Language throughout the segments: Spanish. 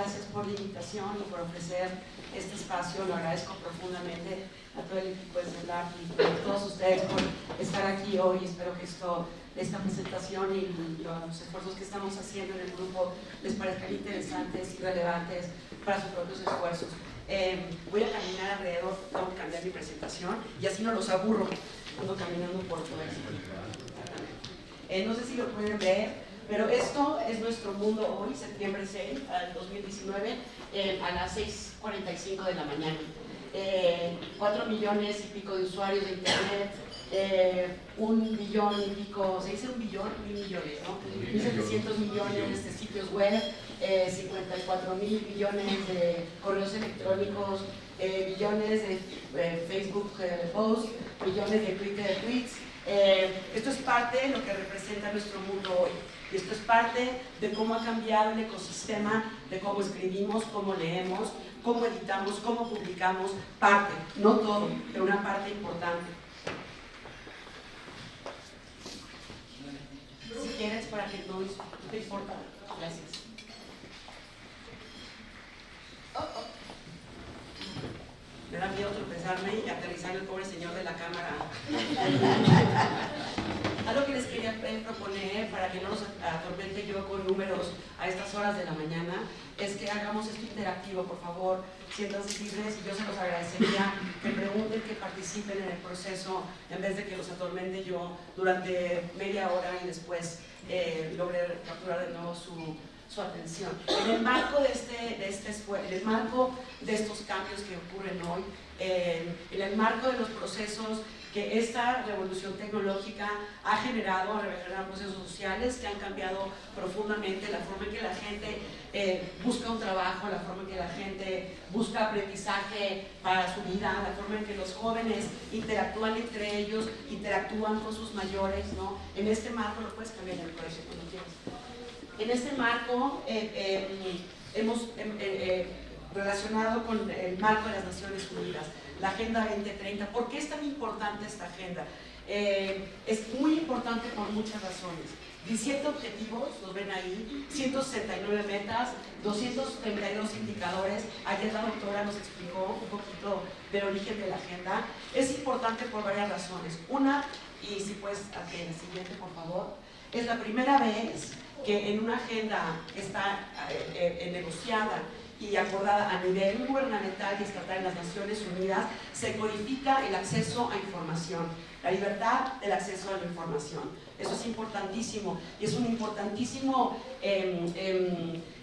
gracias por la invitación y por ofrecer este espacio. Lo agradezco profundamente a todo el equipo de CELAC y a todos ustedes por estar aquí hoy. Espero que esta presentación y los esfuerzos que estamos haciendo en el grupo les parezcan interesantes y relevantes para sus propios esfuerzos. Voy a caminar alrededor, tengo que cambiar mi presentación y así no los aburro. Ando caminando por todo esto. No sé si lo pueden ver, pero esto es nuestro mundo hoy, septiembre 6 del 2019, a las 6:45 de la mañana. 4 millones y pico de usuarios de internet, 1 billón y pico, se dice 1 billón, 1.000 millones, ¿no? 1.700 millones de sitios web, 54.000 billones de correos electrónicos, billones de Facebook posts, billones de Twitter tweets. Esto es parte de lo que representa nuestro mundo hoy. Y esto es parte de cómo ha cambiado el ecosistema, de cómo escribimos, cómo leemos, cómo editamos, cómo publicamos. Parte, no todo, pero una parte importante. Si quieres, para que no te importa. Gracias. Me da miedo tropezarme y aterrizar el pobre señor de la cámara. Algo que les quería proponer, para que no los atormente yo con números a estas horas de la mañana, es que hagamos esto interactivo, por favor. Siéntanse libres y yo se los agradecería que pregunten, que participen en el proceso, en vez de que los atormente yo durante media hora y después logre capturar de nuevo su atención. En el marco en el marco de estos cambios que ocurren hoy, en el marco de los procesos que esta revolución tecnológica ha generado procesos sociales que han cambiado profundamente la forma en que la gente busca un trabajo, la forma en que la gente busca aprendizaje para su vida, la forma en que los jóvenes interactúan entre ellos, interactúan con sus mayores, ¿no? En este marco, lo puedes cambiar en el colegio cuando quieras. En este marco hemos relacionado con el marco de las Naciones Unidas, la Agenda 2030. ¿Por qué es tan importante esta agenda? Es muy importante por muchas razones. 17 objetivos, los ven ahí, 169 metas, 232 indicadores. Ayer la doctora nos explicó un poquito del origen de la agenda. Es importante por varias razones. Una, y si puedes, en el siguiente por favor, es la primera vez que en una agenda que está negociada y acordada a nivel gubernamental y estatal en las Naciones Unidas, se codifica el acceso a información, la libertad del acceso a la información. Eso es importantísimo y es un importantísimo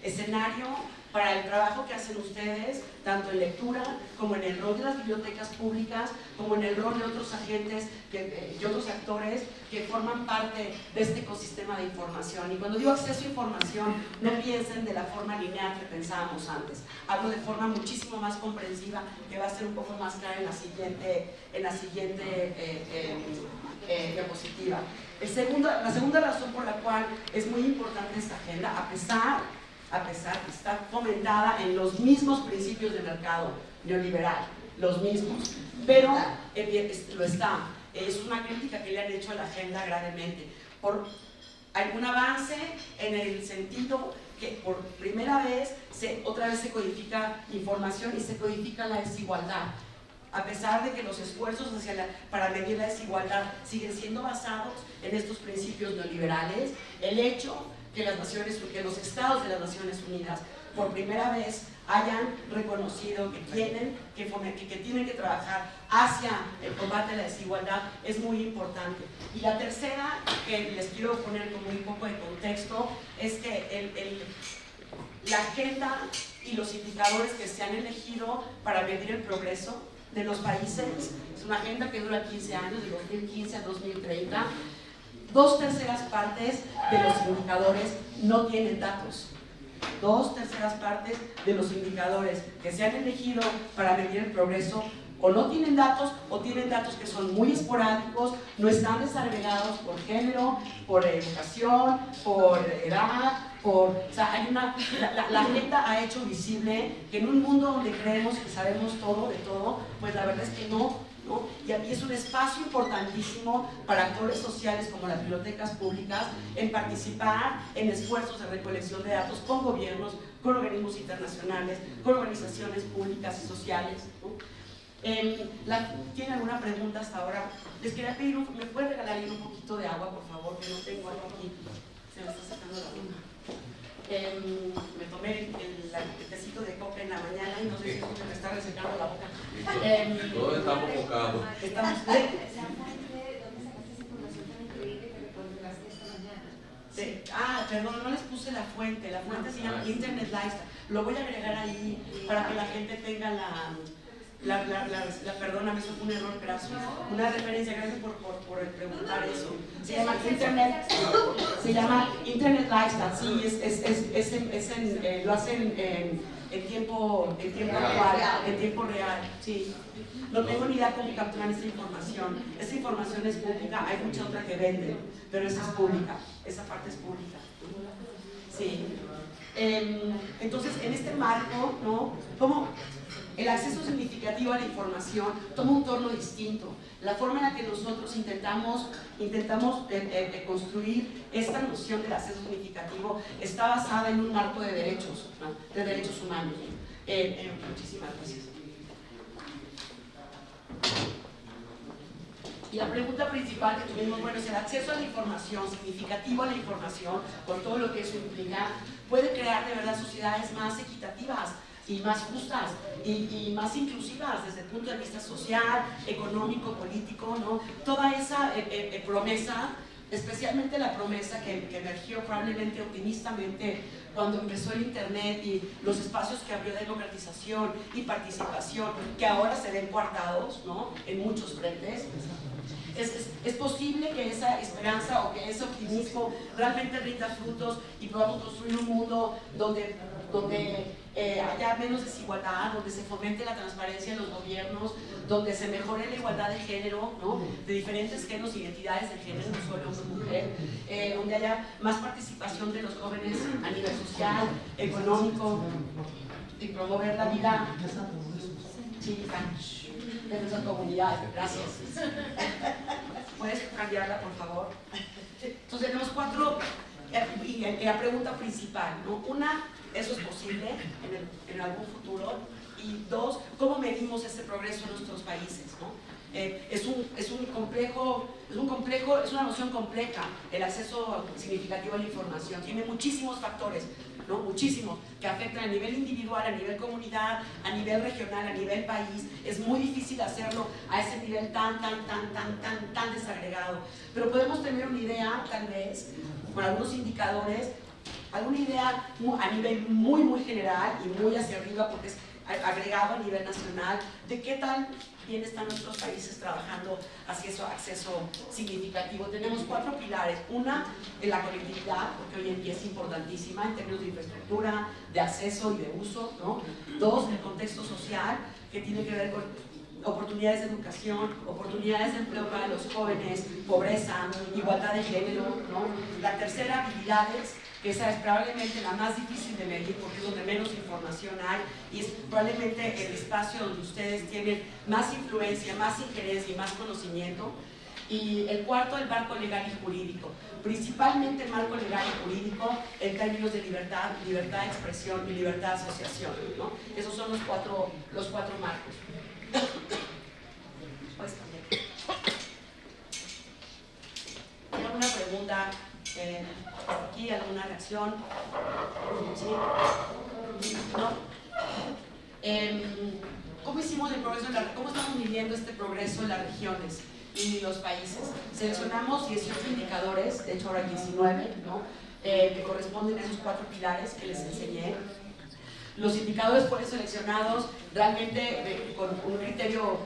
escenario para el trabajo que hacen ustedes, tanto en lectura como en el rol de las bibliotecas públicas, como en el rol de otros agentes y otros actores que forman parte de este ecosistema de información. Y cuando digo acceso a información, no piensen de la forma lineal que pensábamos antes. Hablo de forma muchísimo más comprensiva, que va a ser un poco más clara en la siguiente diapositiva. La segunda razón por la cual es muy importante esta agenda, a pesar que está fomentada en los mismos principios de mercado neoliberal, los mismos, pero lo está. Es una crítica que le han hecho a la agenda gravemente por algún avance en el sentido que por primera vez otra vez se codifica información y se codifica la desigualdad. A pesar de que los esfuerzos para medir la desigualdad siguen siendo basados en estos principios neoliberales, el hecho que los estados de las Naciones Unidas por primera vez hayan reconocido que tienen que trabajar hacia el combate a la desigualdad es muy importante. Y la tercera, que les quiero poner como un poco de contexto, es que la agenda y los indicadores que se han elegido para medir el progreso de los países, es una agenda que dura 15 años, de 2015 a 2030, 2/3 partes de los indicadores no tienen datos. 2/3 partes de los indicadores que se han elegido para medir el progreso o no tienen datos o tienen datos que son muy esporádicos, no están desagregados por género, por educación, por edad, la agenda ha hecho visible que en un mundo donde creemos que sabemos todo de todo, pues la verdad es que no ¿no? Y aquí es un espacio importantísimo para actores sociales como las bibliotecas públicas en participar en esfuerzos de recolección de datos con gobiernos, con organismos internacionales, con organizaciones públicas y sociales, ¿no? ¿Tienen alguna pregunta hasta ahora? Les quería pedir, ¿me puede regalar un poquito de agua, por favor? Que no tengo algo aquí, se me está sacando la luna. Me tomé el tecito de coca en la mañana y no sé si es que me está resecando la boca. Todos estamos mocados. Estamos... La fuente, ¿dónde sacaste esa información tan increíble que recordaste esta mañana? Perdón, no les puse la fuente se llama Internet Lifestyle. Lo voy a agregar ahí para que la gente tenga perdóname, eso fue un error, gracias. Una referencia, gracias por preguntar eso. Se llama Internet Lifestyle, sí, lo hacen en tiempo actual, en tiempo real, sí. No tengo ni idea cómo capturan esta información. Esta información es pública, hay mucha otra que venden, pero esa es pública, esa parte es pública. Sí. Entonces, en este marco, ¿no? ¿Cómo? El acceso significativo a la información toma un tono distinto. La forma en la que nosotros intentamos construir esta noción del acceso significativo está basada en un marco de derechos, ¿no? De derechos humanos. Muchísimas gracias. Y la pregunta principal que tuvimos, bueno, es el acceso a la información, significativo a la información, con todo lo que eso implica, puede crear de verdad sociedades más equitativas y más justas y más inclusivas desde el punto de vista social, económico, político, ¿no? Toda esa promesa, especialmente la promesa que emergió probablemente optimistamente cuando empezó el Internet y los espacios que abrió de democratización y participación, que ahora se ven coartados, ¿no? En muchos frentes. Es posible que esa esperanza o que ese optimismo realmente rinda frutos y podamos construir un mundo donde haya menos desigualdad, donde se fomente la transparencia en los gobiernos, donde se mejore la igualdad de género, ¿no? De diferentes géneros y identidades de género, no solo hombre o mujer, donde haya más participación de los jóvenes a nivel social, económico, y promover la vida cívica de nuestra comunidad. Gracias. ¿Puedes cambiarla, por favor? Entonces tenemos 4, y la pregunta principal, ¿no? Una, ¿eso es posible en algún futuro? Y 2, ¿cómo medimos ese progreso en nuestros países, ¿no? Es una noción compleja, el acceso significativo a la información. Tiene muchísimos factores, ¿no? Muchísimos, que afectan a nivel individual, a nivel comunidad, a nivel regional, a nivel país. Es muy difícil hacerlo a ese nivel tan desagregado. Pero podemos tener una idea, tal vez, con algunos indicadores, alguna idea a nivel muy general y muy hacia arriba, porque es agregado a nivel nacional, de qué tan bien están nuestros países trabajando hacia ese acceso significativo. Tenemos 4 pilares. Una, la conectividad, porque hoy en día es importantísima en términos de infraestructura, de acceso y de uso, ¿no? 2, el contexto social, que tiene que ver con oportunidades de educación, oportunidades de empleo para los jóvenes, pobreza, igualdad de género, ¿no? La tercera, habilidades, que esa es probablemente la más difícil de medir porque es donde menos información hay y es probablemente el espacio donde ustedes tienen más influencia, más injerencia y más conocimiento. Y el cuarto, el marco legal y jurídico, principalmente el marco legal y jurídico en términos de libertad de expresión y libertad de asociación, ¿no? Esos son los cuatro marcos. Pues también. ¿Hay alguna pregunta? ¿Aquí alguna reacción? ¿Sí? ¿No? ¿Cómo hicimos el progreso cómo estamos midiendo este progreso en las regiones y los países? Seleccionamos 18 indicadores, de hecho ahora 19, ¿no? Que corresponden a esos 4 pilares que les enseñé. Los indicadores fueron seleccionados realmente con un criterio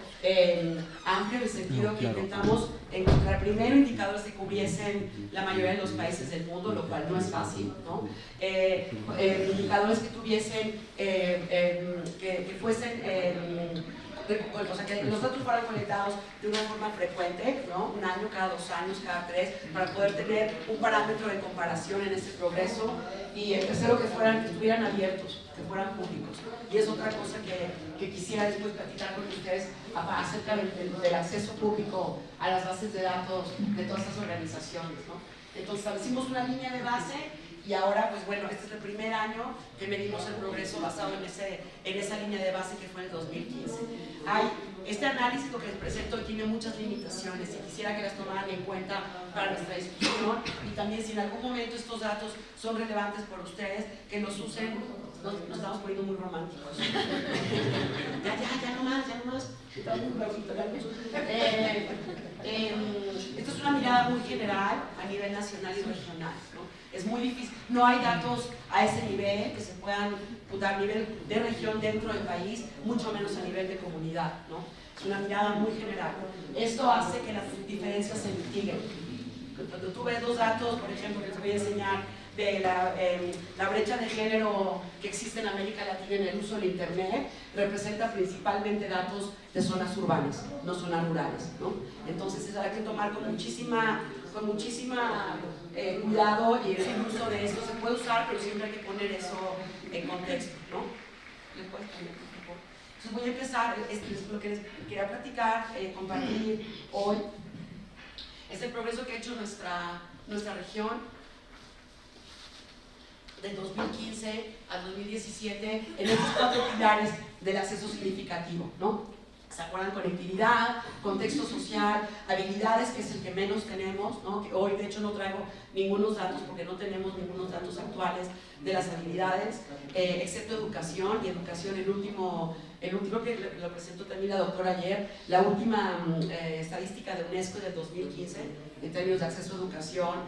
amplio, en el sentido que intentamos encontrar primero indicadores que cubriesen la mayoría de los países del mundo, lo cual no es fácil, ¿no? Indicadores que tuviesen, que fuesen o sea, que los datos fueran colectados de una forma frecuente, ¿no? Un año, cada 2 años, cada 3, para poder tener un parámetro de comparación en este progreso. Y el tercero, que estuvieran abiertos, que fueran públicos. Y es otra cosa que quisiera después platicar con ustedes acerca del acceso público a las bases de datos de todas estas organizaciones, ¿no? Entonces establecimos una línea de base y ahora, pues bueno, este es el primer año que medimos el progreso basado en esa línea de base que fue en el 2015. Este análisis, lo que les presento, tiene muchas limitaciones y quisiera que las tomaran en cuenta para nuestra discusión, y también si en algún momento estos datos son relevantes por ustedes, que los usen. Nos estamos poniendo muy románticos. ya no más. Estamos muy bajitos la luz. Esto es una mirada muy general a nivel nacional y regional, ¿no? Es muy difícil, no hay datos a ese nivel que se puedan dar a nivel de región dentro del país, mucho menos a nivel de comunidad, ¿no? Es una mirada muy general. Esto hace que las diferencias se mitiguen. Cuando tú ves los datos, por ejemplo, que les voy a enseñar, de la brecha de género que existe en América Latina en el uso del Internet, representa principalmente datos de zonas urbanas, no zonas rurales, ¿no? Entonces hay que tomar con muchísima cuidado, y el uso de esto se puede usar, pero siempre hay que poner eso en contexto, ¿no? ¿Le puedes poner, por favor? Entonces voy a empezar, lo que les quería platicar, compartir hoy, es el progreso que ha hecho nuestra región del 2015 al 2017 en estos 4 pilares del acceso significativo, ¿no? ¿Se acuerdan? Conectividad, contexto social, habilidades, que es el que menos tenemos, ¿no? Que hoy de hecho no traigo ningunos datos porque no tenemos ningunos datos actuales de las habilidades, excepto educación, y educación el último que lo presentó también la doctora ayer, la última estadística de UNESCO del 2015 en términos de acceso a educación,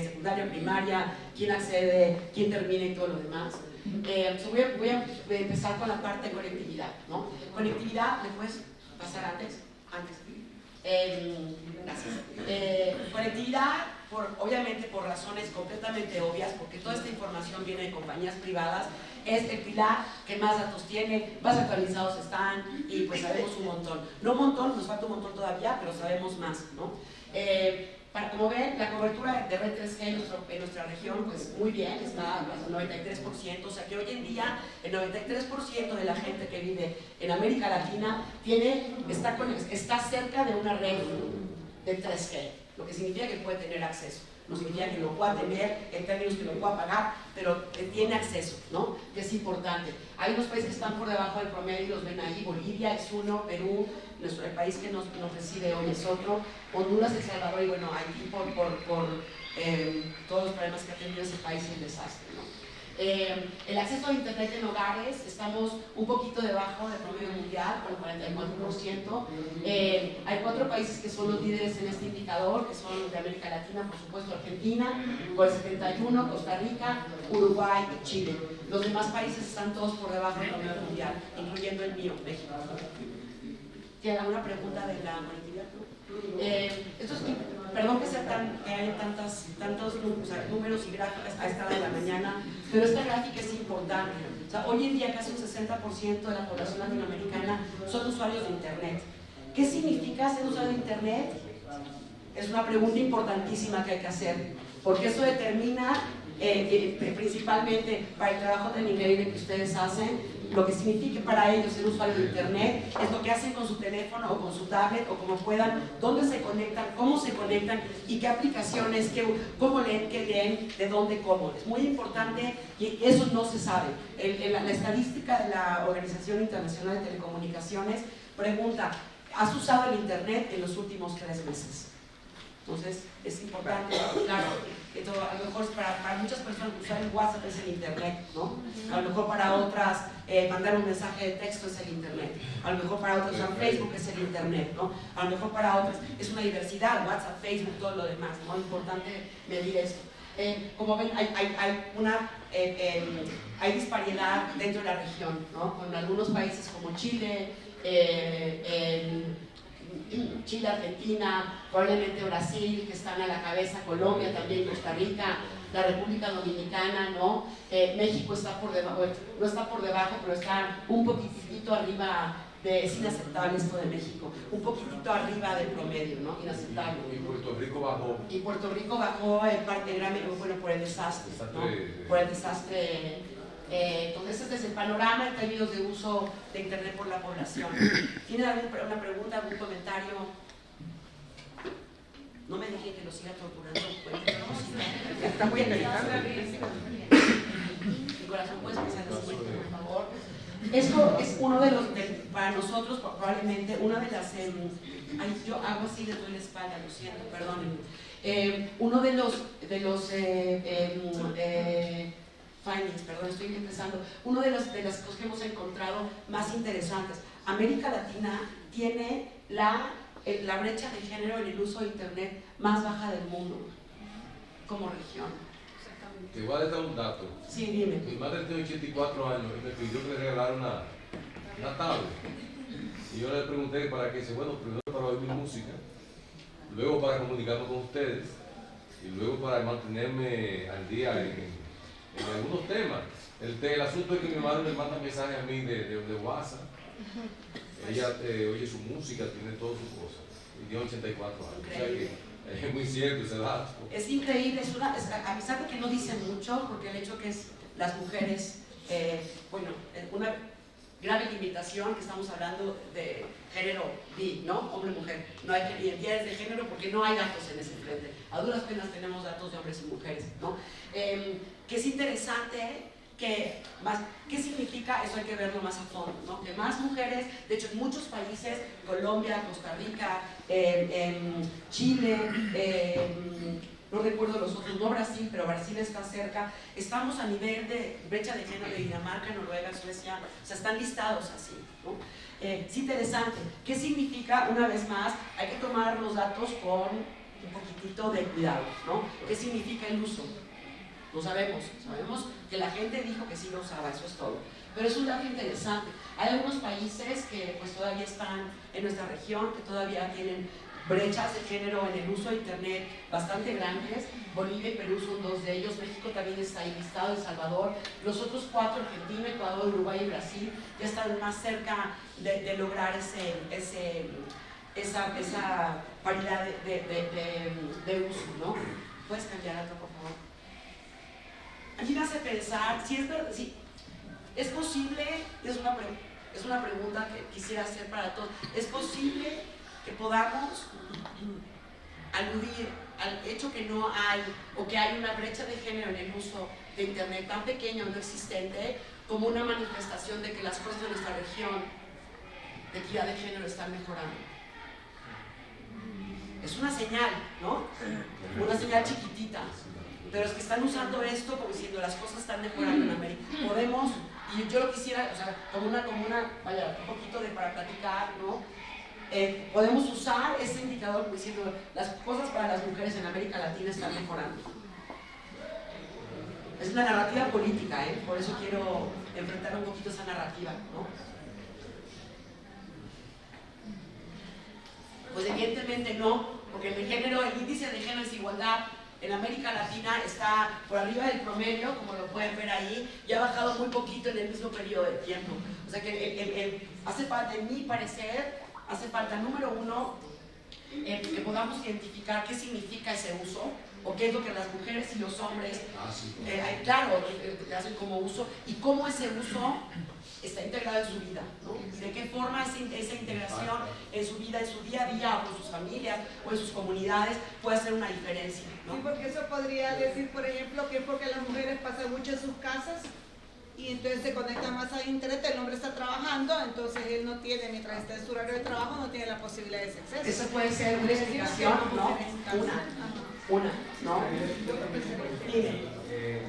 secundaria, primaria, quién accede, quién termina y todo lo demás. Voy a empezar con la parte de conectividad, ¿no? Conectividad, ¿me puedes pasar antes? Gracias. Conectividad, obviamente por razones completamente obvias, porque toda esta información viene de compañías privadas, es el pilar que más datos tiene, más actualizados están, y pues sabemos un montón. No un montón, nos falta un montón todavía, pero sabemos más, ¿no? Como ven, la cobertura de red 3G en nuestra región, pues muy bien, está al 93%, o sea que hoy en día el 93% de la gente que vive en América Latina está cerca de una red de 3G, lo que significa que puede tener acceso. No significa que lo pueda tener en términos que lo pueda pagar, pero tiene acceso, ¿no? Que es importante. Hay unos países que están por debajo del promedio, los ven ahí: Bolivia es uno, Perú, el país que nos recibe hoy es otro, Honduras, El Salvador, y bueno, Haití por todos los problemas que ha tenido ese país en desastre, ¿no? El acceso a Internet en hogares, estamos un poquito debajo del promedio mundial, con el 44%. Hay 4 países que son los líderes en este indicador, que son los de América Latina, por supuesto Argentina, con el 71%, Costa Rica, Uruguay y Chile. Los demás países están todos por debajo del promedio mundial, incluyendo el mío, México. ¿Tiene alguna pregunta de la conectividad? Perdón que haya tantos números y gráficas a esta hora de la mañana, pero esta gráfica es importante. O sea, hoy en día casi un 60% de la población latinoamericana son usuarios de Internet. ¿Qué significa ser usuario de Internet? Es una pregunta importantísima que hay que hacer, porque eso determina principalmente para el trabajo de nivel que ustedes hacen, lo que signifique para ellos ser usuario de Internet, es lo que hacen con su teléfono o con su tablet o como puedan, dónde se conectan, cómo se conectan y qué aplicaciones, cómo leen, qué leen, de dónde, cómo. Es muy importante y eso no se sabe. La estadística de la Organización Internacional de Telecomunicaciones pregunta: ¿has usado el Internet en los últimos 3 meses? Entonces, es importante, claro, que a lo mejor para muchas personas usar el WhatsApp es el Internet, ¿no? A lo mejor para otras mandar un mensaje de texto es el Internet, a lo mejor para otras usar Facebook es el Internet, ¿no? A lo mejor para otras es una diversidad, WhatsApp, Facebook, todo lo demás, ¿no? Es importante medir esto. Como ven, hay disparidad dentro de la región, ¿no? Con algunos países como Chile, Chile, Argentina, probablemente Brasil, que están a la cabeza, Colombia también, Costa Rica, la República Dominicana, ¿no? México está por debajo, no está por debajo, pero está un poquitito arriba es inaceptable esto de México, un poquitito arriba del promedio, ¿no? Inaceptable. Y Puerto Rico bajó. Y Puerto Rico bajó en parte grande, bueno, por el desastre, ¿no? Por el desastre. Entonces, este es el panorama en términos de uso de Internet por la población. ¿Tiene alguna pregunta, algún comentario? No me dejen que lo siga torturando. Está muy interesante. Mi corazón, ¿puedes empezar el siguiente, por favor? Esto es uno de los, para nosotros probablemente, una de las, yo hago así, le doy la espalda, lo siento, perdónenme. Uno de los findings, perdón, estoy empezando, uno de las cosas que hemos encontrado más interesantes. América Latina tiene la brecha de género en el uso de Internet más baja del mundo, como región. Te voy a dar un dato. Sí, dime. Mi madre tiene 84 años y me pidió que le regalara una tablet. Y yo le pregunté para qué. Dice, bueno, primero para oír mi música, luego para comunicarme con ustedes y luego para mantenerme al día en algunos temas. El asunto es que mi madre me manda mensajes a mí de WhatsApp. Ella oye su música, tiene todas sus cosas. Y tiene 84 años. O sea que es muy cierto ese dato. Es increíble, a pesar de que no dicen mucho, porque el hecho que es las mujeres, bueno, una grave limitación que estamos hablando de género bi, ¿no? Hombre-mujer. No hay identidades de género porque no hay datos en ese frente. A duras penas tenemos datos de hombres y mujeres, ¿no? Que es interesante que más, ¿qué significa? Eso hay que verlo más a fondo, ¿no? Que más mujeres, de hecho en muchos países, Colombia, Costa Rica, Chile, no recuerdo los otros, no Brasil, pero Brasil está cerca, estamos a nivel de brecha de género de Dinamarca, Noruega, Suecia, o sea, están listados así, ¿no? Es interesante. ¿Qué significa? Una vez más, hay que tomar los datos con un poquitito de cuidado, ¿no? ¿Qué significa el uso? No sabemos que la gente dijo que sí lo usaba, eso es todo. Pero es un dato interesante. Hay algunos países que pues todavía están en nuestra región, que todavía tienen brechas de género en el uso de Internet bastante grandes. Bolivia y Perú son dos de ellos, México también está ahí listado, El Salvador. Los otros cuatro, Argentina, Ecuador, Uruguay y Brasil, ya están más cerca de lograr esa paridad de uso, ¿no? ¿Puedes cambiar otro, por favor? A mí me hace pensar, si es posible, es una pregunta que quisiera hacer para todos, ¿es posible que podamos aludir al hecho que no hay, o que hay una brecha de género en el uso de Internet tan pequeño, no existente, como una manifestación de que las cosas de nuestra región de equidad de género están mejorando? Es una señal, ¿no? Una señal chiquitita. Pero es que están usando esto como diciendo las cosas están mejorando en América. Podemos, y yo lo quisiera, o sea, como una vaya, un poquito para platicar, ¿no? Podemos usar ese indicador como diciendo las cosas para las mujeres en América Latina están mejorando. Es una narrativa política, por eso quiero enfrentar un poquito esa narrativa, ¿no? Pues evidentemente no, porque el índice de género desigualdad en América Latina está por arriba del promedio, como lo pueden ver ahí, y ha bajado muy poquito en el mismo periodo de tiempo. O sea que hace falta, en mi parecer, hace falta, número uno, que podamos identificar qué significa ese uso, o qué es lo que las mujeres y los hombres, claro, hacen como uso, y cómo ese uso está integrado en su vida, ¿no? De qué forma esa integración en su vida, en su día a día, o con sus familias, o en sus comunidades, puede hacer una diferencia, ¿no? Sí, porque eso podría decir, por ejemplo, que es porque las mujeres pasan mucho en sus casas y entonces se conectan más a internet, el hombre está trabajando, entonces él no tiene, mientras está en su horario de trabajo, no tiene la posibilidad de ese acceso. Eso puede ser una explicación, ¿no? Una, ¿no? Dime,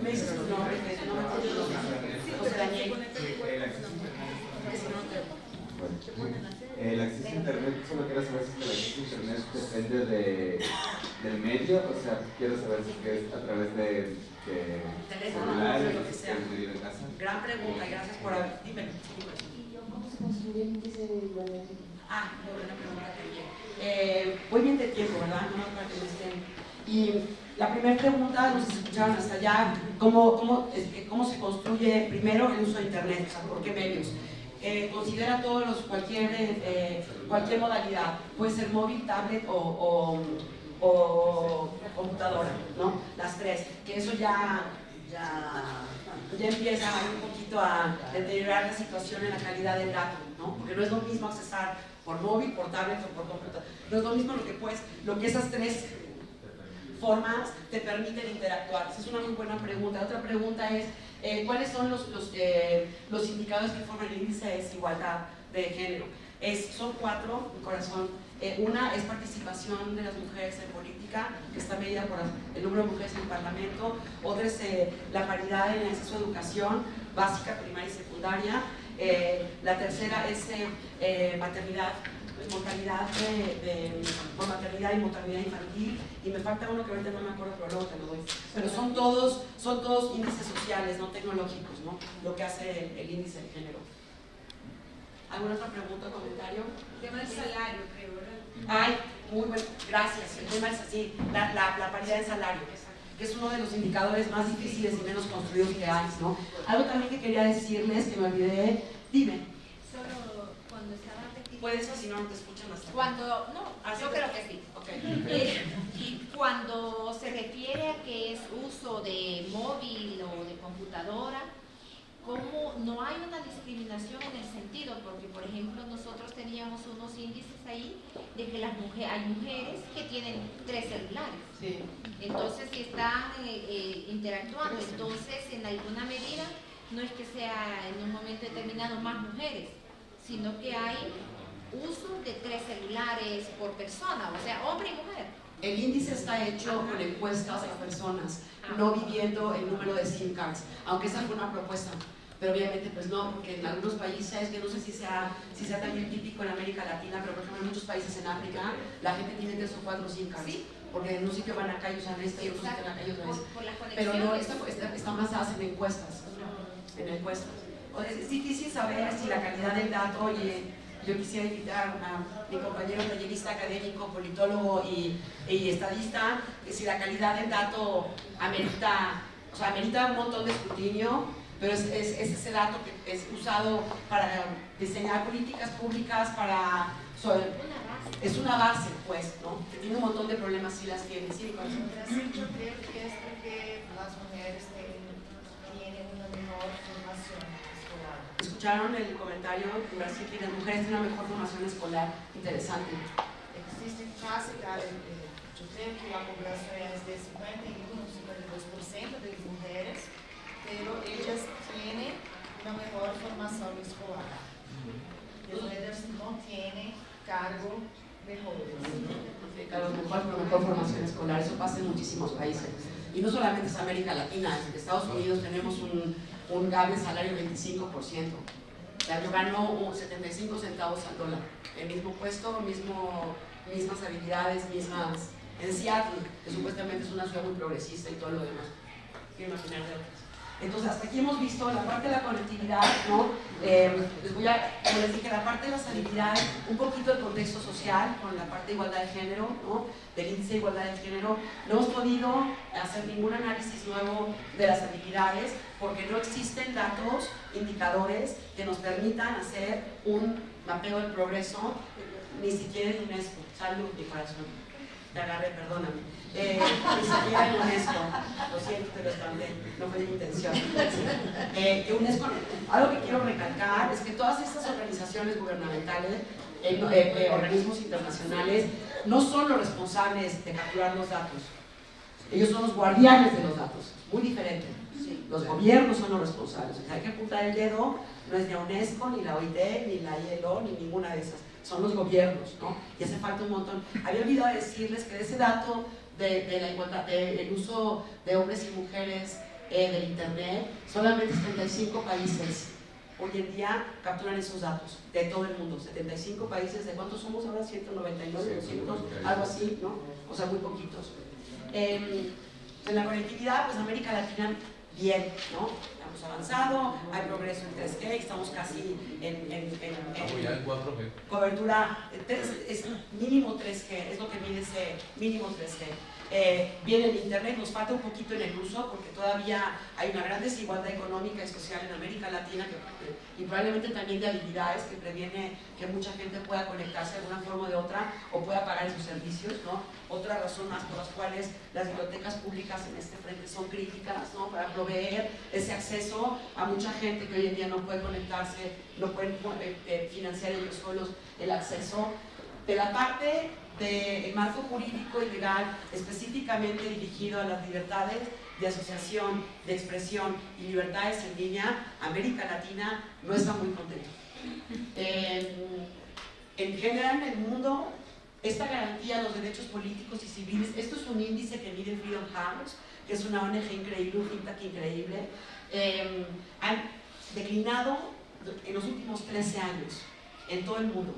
me dices tu nombre, que no me acuerdo tu nombre. José Daniel. El acceso a internet, solo quiero saber si el acceso a internet depende del medio, o sea, quiero saber si es a través de teléfono, celulares, lo que sea. en casa. Gran pregunta, gracias por haber. Dime. ¿Y cómo se construye el índice de igualdad? Muy buena pregunta también. Voy bien de tiempo, ¿verdad? No para que me estén. Y la primera pregunta, no sé si escucharon hasta allá, ¿cómo se construye primero el uso de Internet? O sea, ¿por qué medios? Considera cualquier modalidad, puede ser móvil, tablet o computadora, ¿no? Las tres, que eso ya empieza un poquito a deteriorar la situación en la calidad del dato, ¿no? Porque no es lo mismo accesar por móvil, por tablet o por computadora. No es lo mismo lo que esas tres formas te permiten interactuar. Esa es una muy buena pregunta. Otra pregunta es, ¿cuáles son los indicadores que forman el índice de desigualdad de género? Son 4, mi corazón. Una es participación de las mujeres en política, que está medida por el número de mujeres en el Parlamento. Otra es la paridad en el acceso a educación básica, primaria y secundaria. La tercera es mortalidad por maternidad y mortalidad infantil. Y me falta uno que ahorita no me acuerdo, pero luego te lo doy. Pero son todos índices sociales, no tecnológicos, ¿no? Lo que hace el índice de género. ¿Alguna otra pregunta o comentario? El tema del salario, creo, ¿verdad? Ay, muy bueno, gracias. El tema es así, la paridad de salario, que es uno de los indicadores más difíciles y menos construidos que hay, ¿no? Algo también que quería decirles, que me olvidé, dime. Solo cuando estaba repitiendo. Puedes, si no, no te escuchan hasta Yo creo que sí. Okay. Cuando se refiere a que es uso de móvil o de computadora, ¿cómo no hay una discriminación en el sentido? Porque, por ejemplo, nosotros teníamos unos índices ahí de que hay mujeres que tienen 3 celulares. Sí. Entonces, si están interactuando, entonces, en alguna medida, no es que sea en un momento determinado más mujeres, sino que hay uso de 3 celulares por persona, o sea, hombre y mujer. El índice está hecho con encuestas a personas, no viviendo el número de SIM cards, aunque esa fue una propuesta. Pero obviamente pues no, porque en algunos países, que no sé si sea también típico en América Latina, pero por ejemplo en muchos países en África, la gente tiene 3 o 4 SIM cards. ¿Sí? Porque en un sitio van acá y usan este, y otro sitio van acá y usan este. Pero no, está basadas en encuestas. Es difícil saber si la calidad del dato, y yo quisiera invitar a mi compañero tallerista académico, politólogo y estadista, que si la calidad del dato amerita un montón de escrutinio, pero es ese dato que es usado para diseñar políticas públicas, es una base, pues, ¿no? Que tiene un montón de problemas, sí las tiene. Sí, Yo creo que es porque las mujeres tienen una mejor formación escolar. ¿Escucharon el comentario? En Brasil que las mujeres tienen una mejor formación escolar. Interesante. Existe casi, yo creo que la población es de 51-52% de mujeres, pero ellas tienen una mejor formación escolar. Los líderes no tienen cargo mejores. Mejor formación escolar, eso pasa en muchísimos países. Y no solamente es América Latina, en Estados Unidos tenemos un gap de salario del 25%. O sea, yo gano 75 centavos al dólar. El mismo puesto, mismas habilidades, en Seattle, que supuestamente es una ciudad muy progresista y todo lo demás. Quiero imaginar de otras. Entonces, hasta aquí hemos visto la parte de la conectividad, ¿no? Como les dije, la parte de las habilidades, un poquito el contexto social, con la parte de igualdad de género, ¿no? Del índice de igualdad de género. No hemos podido hacer ningún análisis nuevo de las habilidades, porque no existen datos, indicadores que nos permitan hacer un mapeo del progreso, ni siquiera en UNESCO. Salud, mi corazón. Te agarré, perdóname. Ni siquiera en UNESCO, lo siento, te lo escondí, no fue mi intención. Que UNESCO, algo que quiero recalcar es que todas estas organizaciones gubernamentales, organismos internacionales, no son los responsables de capturar los datos. Ellos son los guardianes de los datos, muy diferente. Los gobiernos son los responsables. O sea, hay que apuntar el dedo, no es ni UNESCO, ni la OIT, ni la ILO, ni ninguna de esas. Son los gobiernos, ¿no? Y hace falta un montón. Había olvidado decirles que de ese dato de la igualdad, del uso de hombres y mujeres del Internet, solamente 75 países hoy en día capturan esos datos, de todo el mundo. 75 países, ¿de cuántos somos ahora? 199, 200, algo así, ¿no? O sea, muy poquitos. En la conectividad, pues América Latina bien, ¿no? Hemos avanzado, hay progreso en 3G, estamos casi Estamos ya en 4G. cobertura, es mínimo 3G, es lo que mide ese mínimo 3G. Viene el Internet, nos falta un poquito en el uso porque todavía hay una gran desigualdad económica y social en América Latina y probablemente también de habilidades que previene que mucha gente pueda conectarse de una forma o de otra o pueda pagar esos servicios, ¿no? Otra razón más por las cuales las bibliotecas públicas en este frente son críticas, ¿no? Para proveer ese acceso a mucha gente que hoy en día no puede conectarse, no pueden financiar ellos solos el acceso. De la parte del marco jurídico y legal específicamente dirigido a las libertades de asociación, de expresión y libertades en línea, América Latina no está muy contenta. En general en el mundo, esta garantía de los derechos políticos y civiles, esto es un índice que mide Freedom House, que es una ONG increíble, un think tank increíble, han declinado en los últimos 13 años en todo el mundo.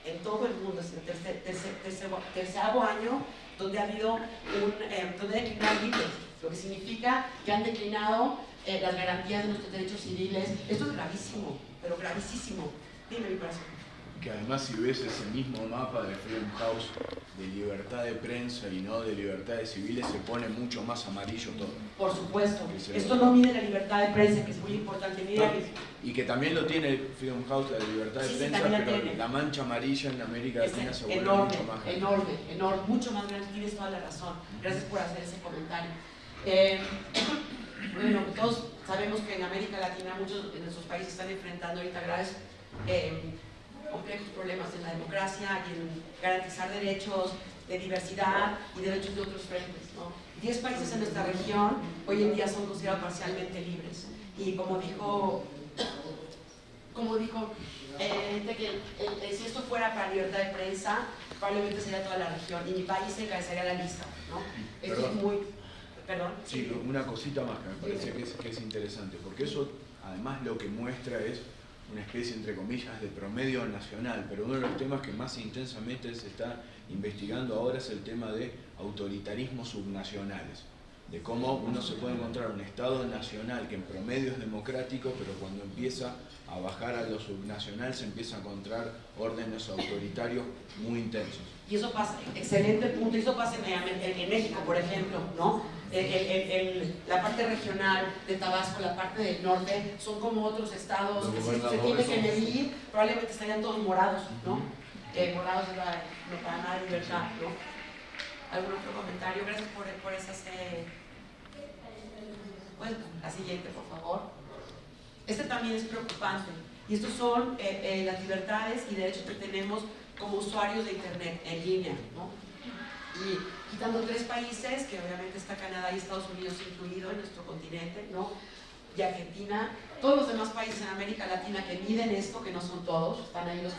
En todo el mundo, es el terceavo año donde ha habido donde ha declinado el índice, lo que significa que han declinado las garantías de nuestros derechos civiles. Esto es gravísimo, pero gravísimo. Dime, mi corazón. Que además si ves ese mismo mapa de Freedom House de libertad de prensa y no de libertades civiles, se pone mucho más amarillo todo. Por supuesto, esto no mide la libertad de prensa, que es muy importante. Mira y que también lo tiene Freedom House, la libertad de prensa, pero la mancha amarilla en América Latina se vuelve mucho más grande. Enorme, mucho más grande, tienes toda la razón. Gracias por hacer ese comentario. Bueno, todos sabemos que en América Latina muchos de nuestros países están enfrentando ahorita graves complejos problemas en la democracia y en garantizar derechos de diversidad y derechos de otros frentes, ¿no? 10 países en nuestra región hoy en día son considerados parcialmente libres y como dijo si esto fuera para libertad de prensa, probablemente sería toda la región y mi país se encabezaría la lista, ¿no? Esto es muy... Perdón. Sí, una cosita más que me parece que es interesante, porque eso además lo que muestra es una especie, entre comillas, de promedio nacional, pero uno de los temas que más intensamente se está investigando ahora es el tema de autoritarismos subnacionales, de cómo uno se puede encontrar un Estado nacional que en promedio es democrático, pero cuando empieza a bajar a lo subnacional se empieza a encontrar órdenes autoritarios muy intensos. Y eso pasa, excelente punto, y eso pasa en México, por ejemplo, ¿no? La parte regional de Tabasco, la parte del norte, son como otros estados que si se tiene que medir, probablemente estarían todos morados, ¿no? Morados de la Paraná de libertad, ¿no? ¿Algún otro comentario? Gracias por esas... Bueno, la siguiente, por favor. Este también es preocupante, y estos son las libertades y derechos que tenemos como usuarios de Internet en línea, ¿no? Y quitando 3 países, que obviamente está Canadá y Estados Unidos incluido en nuestro continente, ¿no? Y Argentina, todos los demás países en América Latina que miden esto, que no son todos, están ahí los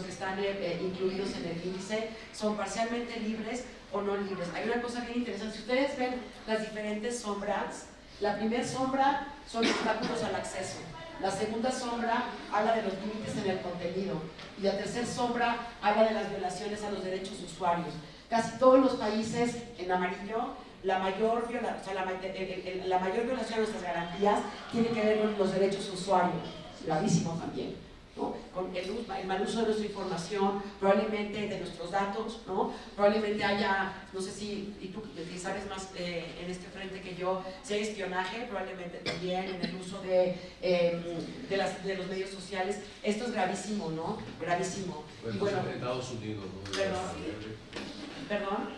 que están incluidos en el índice, son parcialmente libres o no libres. Hay una cosa bien interesante, si ustedes ven las diferentes sombras, la primera sombra son obstáculos al acceso, la segunda sombra habla de los límites en el contenido y la tercera sombra habla de las violaciones a los derechos de usuarios. Casi todos los países en amarillo, la mayor violación de nuestras garantías tiene que ver con los derechos de usuarios, gravísimo también, ¿no? Con el mal uso de nuestra información, probablemente de nuestros datos, ¿no? Probablemente haya, no sé si, y tú que sabes más en este frente que yo, si hay espionaje, probablemente también en el uso de los medios sociales. Esto es gravísimo, ¿no? Gravísimo. Bueno, y bueno, en Estados Unidos, ¿no? ¿Perdón?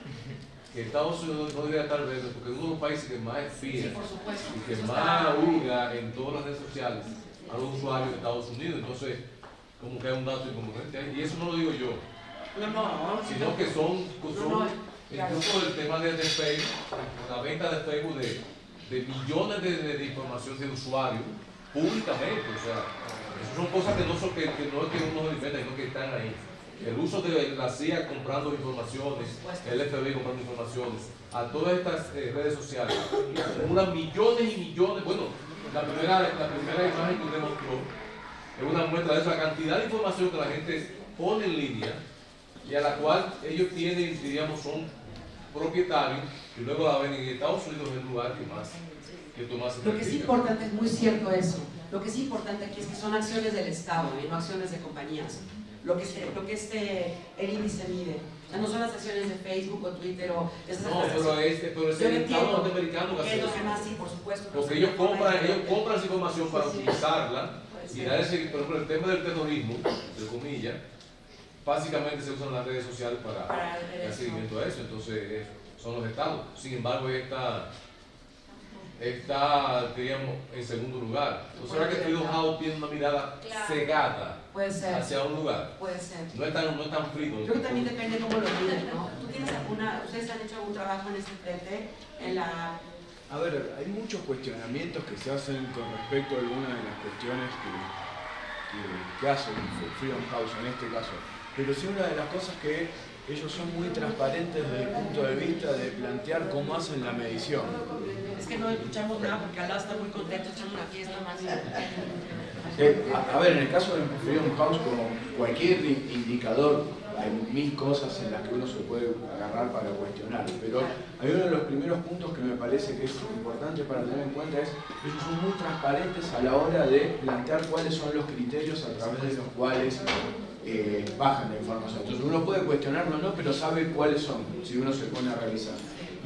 Que Estados Unidos no debería estar verde porque es uno de los países que más espía, Sí, por supuesto. y que más hurga en todas las redes sociales a los usuarios de Estados Unidos. Entonces, como que hay un dato incongruente ahí. Y eso no lo digo yo, sino que son incluso el tema de Facebook, la venta de Facebook de millones de información de usuarios públicamente. O sea, esas son cosas que no es que uno se inventa, sino que están ahí. El uso de la CIA comprando informaciones, el FBI comprando informaciones, a todas estas redes sociales, acumulan millones y millones. Bueno, la primera imagen que usted mostró es una muestra de esa cantidad de información que la gente pone en línea y a la cual ellos tienen, diríamos, son propietario y luego la ven en Estados Unidos en el lugar que más se Lo que es practica. importante, es muy cierto eso, lo que es importante aquí es que son acciones del Estado y no acciones de compañías. Lo que el índice mide. O sea, no son las acciones de Facebook o Twitter o esas No, pero es el Estado norteamericano que hace es lo eso. que más, sí, por supuesto. Porque ellos compran esa información para utilizarla y dar ese, por ejemplo, el tema del terrorismo, de comillas, básicamente se usan las redes sociales para dar seguimiento a eso. Entonces, son los estados. Sin embargo, está, diríamos, en segundo lugar. Entonces, ahora que Freedom House tiene una mirada cegada hacia un lugar. Puede ser. No es tan frío. Creo que también depende cómo lo miden, ¿no? ¿Ustedes han hecho algún trabajo en este frente? A ver, hay muchos cuestionamientos que se hacen con respecto a algunas de las cuestiones que hace Freedom House en este caso. Pero sí, una de las cosas que ellos son muy transparentes desde el punto de vista de plantear cómo hacen la medición. Es que no escuchamos nada porque al lado está muy contento echando una fiesta más. A ver, en el caso de Freedom House, como cualquier indicador, hay mil cosas en las que uno se puede agarrar para cuestionar, pero hay uno de los primeros puntos que me parece que es importante para tener en cuenta es que ellos son muy transparentes a la hora de plantear cuáles son los criterios a través de los cuales bajan la información. Entonces uno puede cuestionarlo o no, pero sabe cuáles son, si uno se pone a revisar.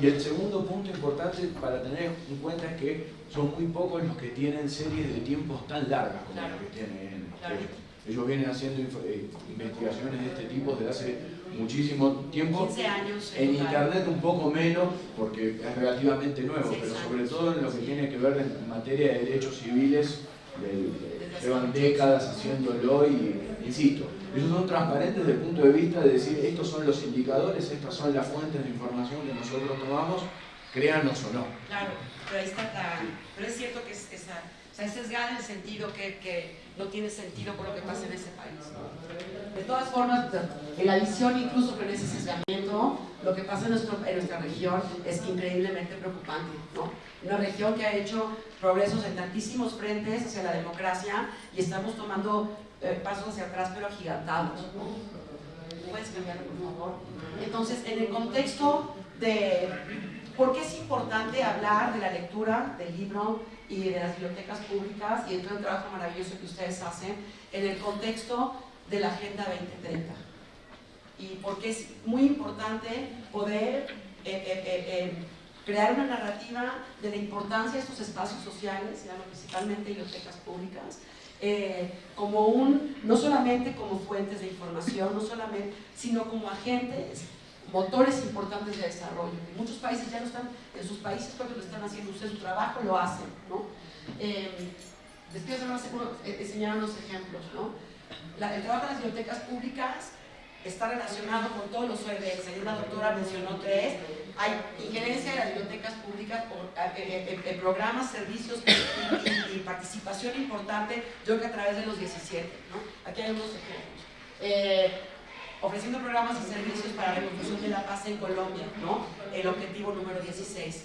Y el segundo punto importante para tener en cuenta es que son muy pocos los que tienen series de tiempos tan largas como las que tienen ellos. Ellos vienen haciendo investigaciones de este tipo desde hace muchísimo tiempo. 15 años. En internet un poco menos, porque es relativamente nuevo, pero sobre todo en lo que tiene que ver en materia de derechos civiles, llevan décadas haciéndolo y, insisto, ellos son transparentes desde el punto de vista de decir estos son los indicadores, estas son las fuentes de información que nosotros tomamos, créanos o no. Claro, pero ahí está pero es cierto que es sesgada en el sentido que no tiene sentido por lo que pasa en ese país. De todas formas, en la visión incluso con ese sesgamiento, lo que pasa en nuestra región es increíblemente preocupante, ¿no? Una región que ha hecho progresos en tantísimos frentes hacia la democracia y estamos tomando pasos hacia atrás pero agigantados, ¿no? ¿Puedes cambiarlo, por favor? Entonces, en el contexto de por qué es importante hablar de la lectura del libro y de las bibliotecas públicas y de todo el trabajo maravilloso que ustedes hacen en el contexto de la Agenda 2030, y porque es muy importante poder crear una narrativa de la importancia de estos espacios sociales, principalmente bibliotecas públicas, no solamente como fuentes de información, sino como agentes, motores importantes de desarrollo. Muchos países ya lo están, en sus países porque lo están haciendo, ustedes su trabajo lo hacen, ¿no? Después enseñar unos ejemplos, ¿no? El trabajo de las bibliotecas públicas está relacionado con todos los OEBs. Ayer la doctora mencionó 3. Hay injerencia de las bibliotecas públicas en programas, servicios y participación importante, yo creo que a través de los 17, ¿no? Aquí hay unos ejemplos. Ofreciendo programas y servicios para la reconstrucción de la paz en Colombia, ¿no? El objetivo número 16.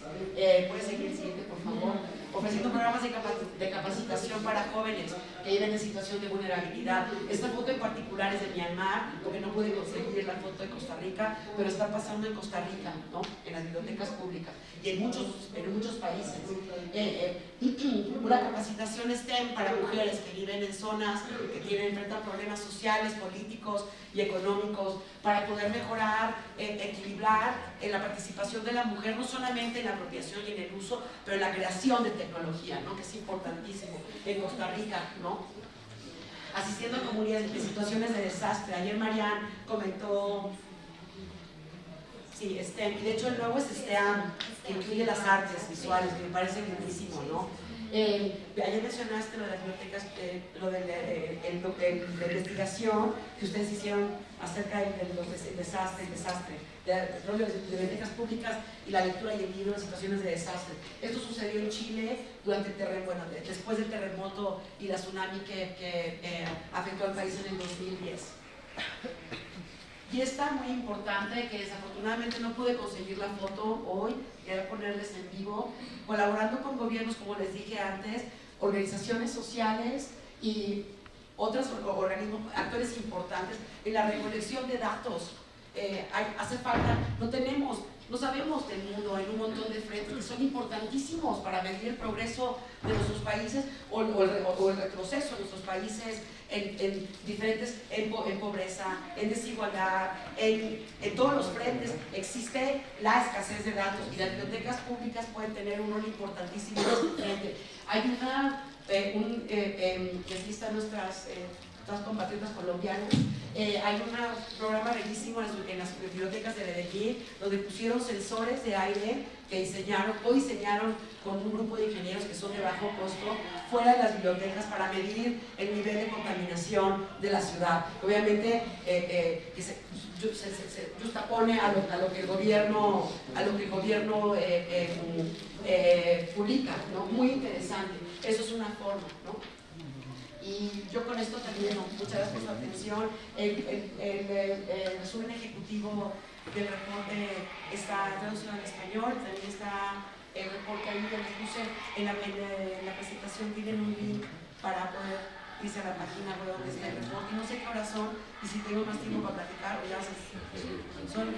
¿Puede seguir el siguiente, por favor? Ofreciendo programas de capacitación para jóvenes que viven en situación de vulnerabilidad. Esta foto en particular es de Myanmar, porque no pude conseguir la foto de Costa Rica, pero está pasando en Costa Rica, ¿no? En las bibliotecas públicas y en muchos países. Una capacitación STEM para mujeres que viven en zonas que enfrentan problemas sociales, políticos y económicos, para poder mejorar, equilibrar la participación de la mujer, no solamente en la apropiación y en el uso, pero en la creación de tecnología, ¿no? Que es importantísimo en Costa Rica, ¿no? Asistiendo a comunidades en situaciones de desastre. Ayer Marianne comentó, sí, STEM, y de hecho el nuevo es STEAM, que incluye las artes visuales, que me parece lindísimo, ¿no? Ayer mencionaste lo de las bibliotecas, lo de la investigación que ustedes hicieron acerca del desastre, de bibliotecas públicas y la lectura y el libro en situaciones de desastre. Esto sucedió en Chile después del terremoto y la tsunami que afectó al país en el 2010. Y está muy importante, que desafortunadamente no pude conseguir la foto hoy, quería ponerles en vivo, colaborando con gobiernos, como les dije antes, organizaciones sociales y otros organismos, actores importantes en la recolección de datos. Hace falta, no tenemos no sabemos del mundo en un montón de frentes que son importantísimos para medir el progreso de nuestros países o el retroceso de nuestros países en diferentes, en pobreza, en desigualdad, en todos los frentes. Existe la escasez de datos y las bibliotecas públicas pueden tener un rol importantísimo en ese frente. Hay que aquí están nuestras compatriotas colombianas, hay un programa bellísimo en las bibliotecas de Medellín, donde pusieron sensores de aire que diseñaron con un grupo de ingenieros que son de bajo costo fuera de las bibliotecas para medir el nivel de contaminación de la ciudad. Obviamente que se justapone a lo que el gobierno publica, ¿no? Muy interesante. Eso es una forma, ¿no? Y yo con esto termino. Muchas gracias por su atención. El resumen ejecutivo del reporte está traducido al español. También está el reporte ahí que les puse en la presentación. Tienen un link para poder irse a la página web donde está el reporte. No sé qué horas son y si tengo más tiempo para platicar o ya son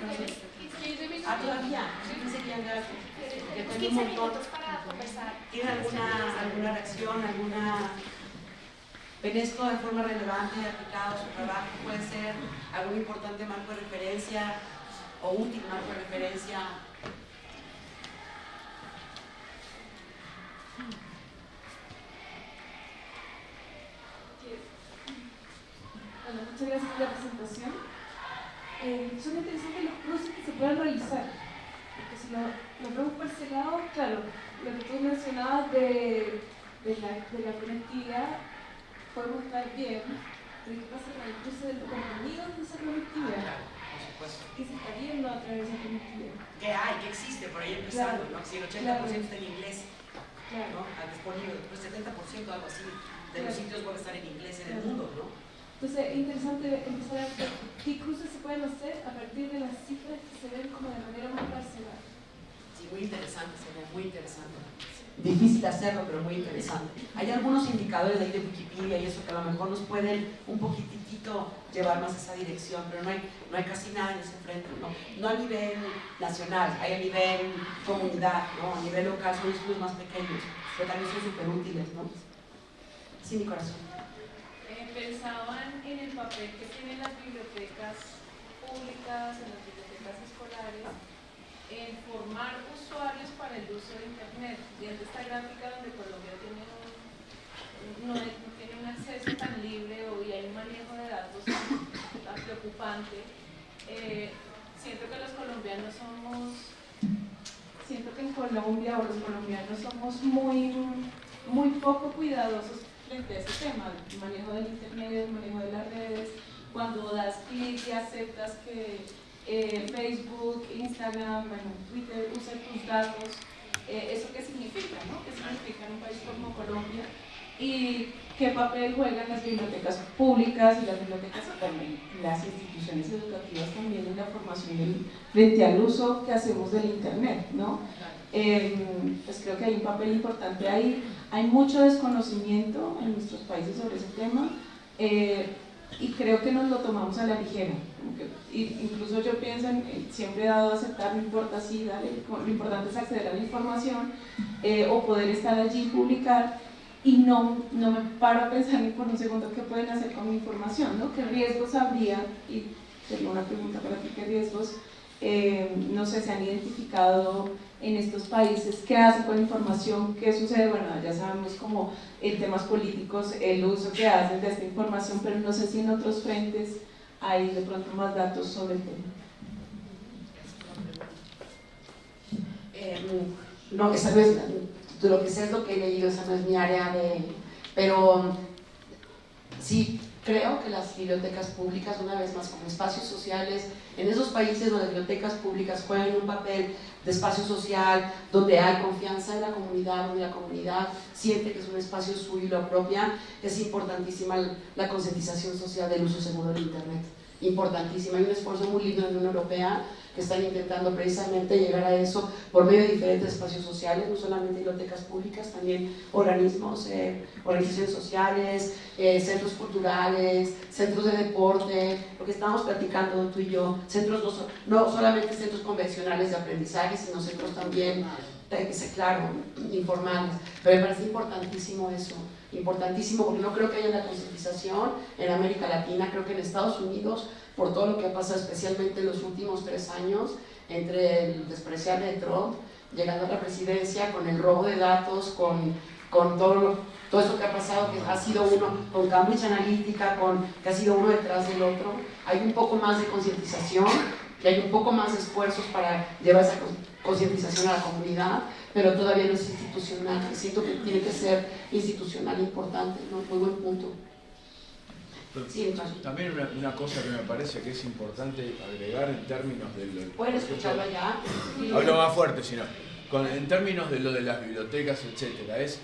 todavía. Yo pensé que ya tengo un montón. ¿Tiene alguna reacción, ven esto de forma relevante y aplicado a su trabajo? Puede ser algún importante marco de referencia o útil marco de referencia. Bueno, muchas gracias por la presentación. Son interesantes los cruces que se pueden realizar, porque si lo vemos por ese lado, claro, lo que tú mencionabas de la conectividad, podemos estar bien, pero ¿qué pasa con el cruce de los contenidos de esa conectividad? Por supuesto. ¿Qué se está viendo a través de esa conectividad? Que existe por ahí empezando, ¿no? Si el 80% está en inglés, Claro. ¿no? Disponible, después 70% algo así de los sitios van a estar en inglés en el mundo, ¿no? Entonces es interesante empezar a ver qué cruces se pueden hacer a partir de las cifras que se ven como de manera más parcial. Sí, muy interesante, sería muy interesante. Difícil hacerlo, pero muy interesante. Hay algunos indicadores ahí de Wikipedia y eso que a lo mejor nos pueden un poquitito llevar más a esa dirección, pero no hay casi nada en ese frente, no a nivel nacional, hay a nivel comunidad, ¿no? A nivel local son estudios más pequeños, pero también son súper útiles, ¿no? Sí, mi corazón. Pensaban en el papel que tienen las bibliotecas públicas, en las bibliotecas escolares, en formar usuarios para el uso de Internet. Viendo esta gráfica donde Colombia no tiene un acceso tan libre y hay un manejo de datos tan preocupante, siento que los colombianos siento que en Colombia o los colombianos somos muy poco cuidadosos frente a ese tema, el manejo del Internet, el manejo de las redes. Cuando das clic y aceptas que Facebook, Instagram, Twitter usen tus datos, ¿eso qué significa, no? ¿Qué significa en un país como Colombia? ¿Y qué papel juegan las bibliotecas públicas y las bibliotecas también, las instituciones educativas también en la formación frente al uso que hacemos del Internet, ¿no? Pues creo que hay un papel importante ahí. Hay mucho desconocimiento en nuestros países sobre ese tema y creo que nos lo tomamos a la ligera. Incluso yo pienso siempre he dado a aceptar, no importa si, dale, lo importante es acceder a la información o poder estar allí y publicar, y no me paro a pensar ni por un segundo qué pueden hacer con mi información, ¿no? ¿Qué riesgos habría? Y sería una pregunta para ti, ¿qué riesgos no sé, se han identificado en estos países? ¿Qué hacen con la información? ¿Qué sucede? Bueno, ya sabemos como en temas políticos el uso que hacen de esta información, pero no sé si en otros frentes hay de pronto más datos sobre el tema. No, esa no es, de lo que sé es lo que he leído, esa no es mi área pero sí creo que las bibliotecas públicas, una vez más, como espacios sociales, en esos países donde las bibliotecas públicas juegan un papel de espacio social, donde hay confianza en la comunidad, donde la comunidad siente que es un espacio suyo y lo apropia, es importantísima la concientización social del uso seguro del Internet. importantísima. Hay un esfuerzo muy lindo en la Unión Europea que están intentando precisamente llegar a eso por medio de diferentes espacios sociales, no solamente bibliotecas públicas, también organismos, organizaciones sociales, centros culturales, centros de deporte, lo que estábamos platicando tú y yo, centros no solamente centros convencionales de aprendizaje, sino centros también, claro, informales. Pero me parece importantísimo eso, importantísimo, porque no creo que haya una concientización en América Latina. Creo que en Estados Unidos, por todo lo que ha pasado especialmente en los últimos 3 años, entre el despreciable de Trump, llegando a la presidencia, con el robo de datos, con todo eso que ha pasado, que ha sido uno, con Cambridge Analytica, que ha sido uno detrás del otro, hay un poco más de concientización, y hay un poco más de esfuerzos para llevar esa concientización a la comunidad, pero todavía no es institucional. Siento que tiene que ser institucional importante, ¿no? Muy buen punto. Sí, también una cosa que me parece que es importante agregar en términos de lo... ¿Pueden escucharlo allá? Hablo más fuerte, sino en términos de lo de las bibliotecas, etcétera, es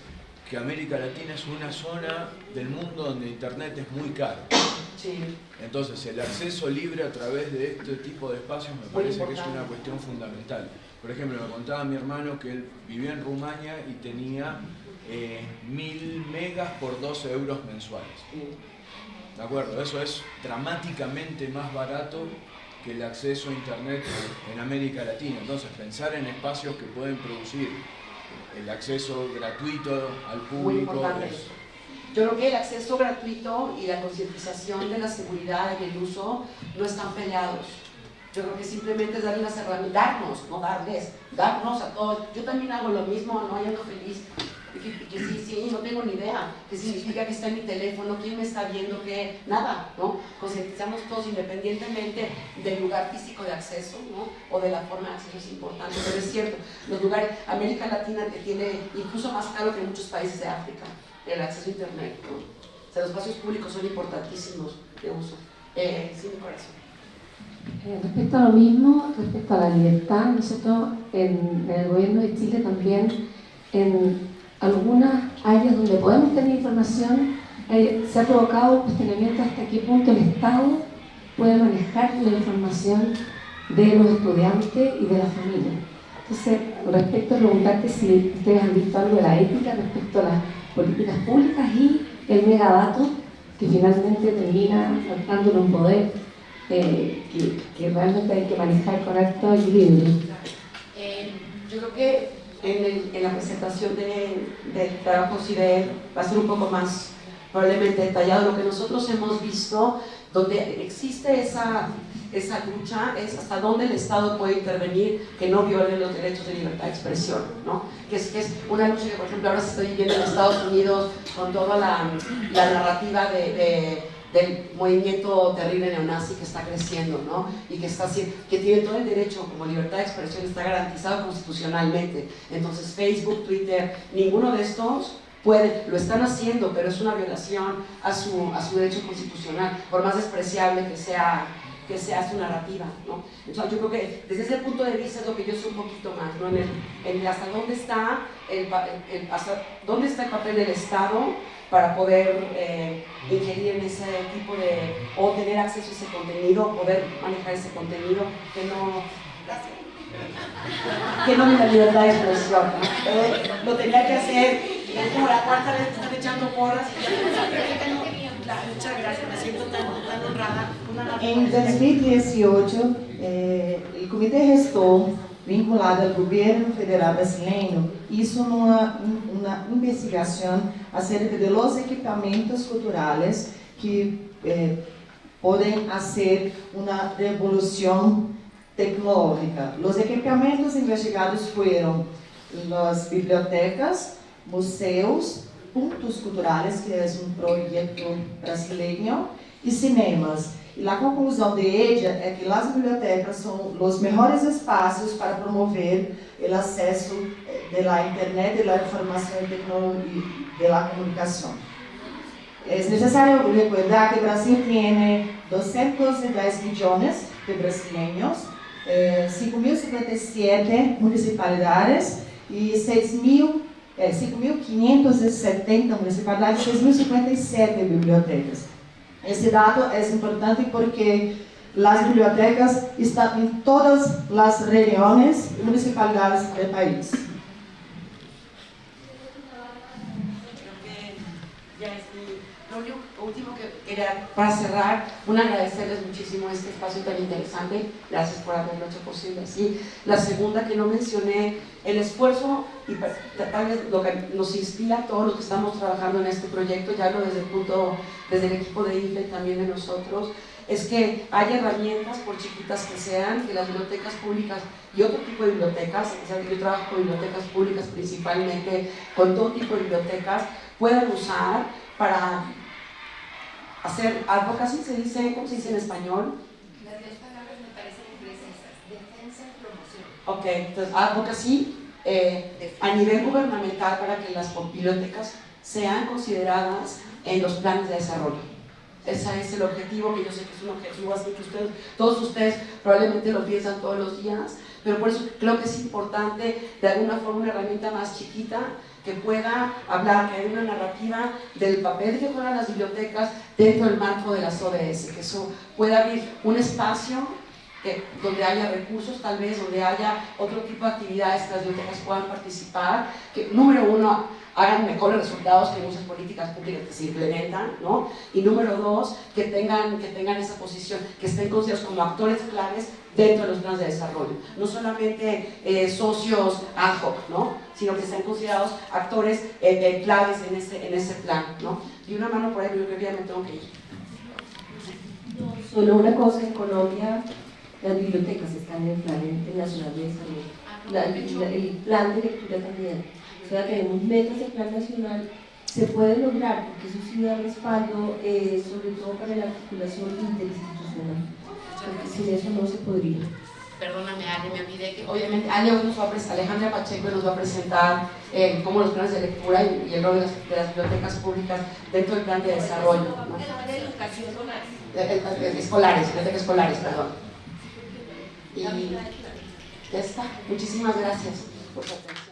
que América Latina es una zona del mundo donde Internet es muy caro. Sí. Entonces, el acceso libre a través de este tipo de espacios me parece que es una cuestión fundamental. Por ejemplo, me contaba mi hermano que él vivía en Rumania y tenía 1000 megas por 12 euros mensuales. ¿De acuerdo? Eso es dramáticamente más barato que el acceso a Internet en América Latina. Entonces, pensar en espacios que pueden producir el acceso gratuito al público. Muy importante. Yo creo que el acceso gratuito y la concientización de la seguridad y el uso no están peleados. Yo creo que simplemente es darle las herramientas, darnos a todos. Yo también hago lo mismo, no ando feliz. Que sí, no tengo ni idea qué significa que está en mi teléfono, quién me está viendo, qué, nada, ¿no? Concientizamos todos independientemente del lugar físico de acceso, ¿no? O de la forma de acceso, es importante, pero es cierto, los lugares, América Latina tiene incluso más caro que muchos países de África, el acceso a Internet, ¿no? O sea, los espacios públicos son importantísimos de uso. Sí, mi corazón. Respecto a lo mismo, respecto a la libertad, nosotros en el gobierno de Chile también, en algunas áreas donde podemos tener información, se ha provocado un cuestionamiento hasta qué punto el Estado puede manejar la información de los estudiantes y de la familia. Entonces, respecto a preguntarte si ustedes han visto algo de la ética respecto a las políticas públicas y el megadato, que finalmente termina dándole un poder que realmente hay que manejar con alto equilibrio. Yo creo que en la presentación del trabajo CIDE va a ser un poco más probablemente detallado. Lo que nosotros hemos visto, donde existe esa lucha, es hasta dónde el Estado puede intervenir que no viole los derechos de libertad de expresión, ¿no? Que es una lucha que, por ejemplo, ahora se está viviendo en Estados Unidos con toda la narrativa del movimiento terrible neonazi que está creciendo, ¿no? Y que tiene todo el derecho, como libertad de expresión, está garantizado constitucionalmente. Entonces Facebook, Twitter, ninguno de estos lo están haciendo, pero es una violación a su derecho constitucional, por más despreciable que sea su narrativa, ¿no? Entonces yo creo que desde ese punto de vista es lo que yo sé un poquito más, ¿no? En hasta dónde está dónde está el papel del Estado para poder ingerir en ese tipo o tener acceso a ese contenido, poder manejar ese contenido que no me da libertad de expresión, ¿no? Lo tenía que hacer, es como la cuarta vez que están echando porras y ya muchas gracias, me siento tan honrada. En 2018, o Comitê Gestor, vinculado ao governo federal brasileiro, hizo uma investigação acerca de los equipamentos culturais que podem fazer uma revolução tecnológica. Os equipamentos investigados foram as bibliotecas, museus, puntos culturais, que é um projeto brasileiro, e cinemas. E a conclusão de ella é que as bibliotecas são os melhores espaços para promover o acesso da internet, da informação e tecnologia, da comunicação. É necessário recordar que o Brasil tem 210 milhões de brasileiros, 5.057 municipalidades e 5.570 municipalidades e 6.057 bibliotecas. Esse dado é importante porque las bibliotecas están en todas las regiones y municipalidades del país. Ya es lo último que quería, para cerrar, agradecerles muchísimo este espacio tan interesante. Gracias por haberlo hecho posible así. La segunda, que no mencioné, el esfuerzo y tal vez lo que nos inspira a todos los que estamos trabajando en este proyecto, ya hablo desde el equipo de IFE y también de nosotros, es que haya herramientas, por chiquitas que sean, que las bibliotecas públicas y otro tipo de bibliotecas, o sea, yo trabajo con bibliotecas públicas principalmente, con todo tipo de bibliotecas, puedan usar para hacer advocacy, se dice, ¿cómo se dice en español? Las dos palabras me parecen precisas, defensa y promoción. Ok, entonces advocacy a nivel gubernamental para que las bibliotecas sean consideradas en los planes de desarrollo. Ese es el objetivo, que yo sé que es un objetivo así que todos ustedes probablemente lo piensan todos los días, pero por eso creo que es importante, de alguna forma, una herramienta más chiquita que pueda hablar, que haya una narrativa del papel que juegan las bibliotecas dentro del marco de las ODS, que eso pueda abrir un espacio donde haya recursos, tal vez, donde haya otro tipo de actividades que las bibliotecas puedan participar, que, número uno, hagan mejores resultados que muchas políticas públicas que se implementan, ¿no? Y número dos, que tengan esa posición, que estén considerados como actores claves dentro de los planes de desarrollo. No solamente socios ad hoc, ¿no? Sino que estén considerados actores claves en ese plan, ¿no? Y una mano por ahí, yo creo que ya me tengo que ir. Solo una cosa, en Colombia las bibliotecas están en el Plan Internacional de Desarrollo, el plan de lectura también. O sea, tenemos metas del Plan Nacional, se puede lograr, porque eso sí da respaldo, sobre todo para la articulación interinstitucional, porque sin eso no se podría. Perdóname, Ale, me olvidé que obviamente Alejandra Pacheco nos va a presentar cómo los planes de lectura y el rol de las bibliotecas públicas dentro del plan de desarrollo, ¿no? Bibliotecas escolares, perdón. Y ya está. Muchísimas gracias por su atención.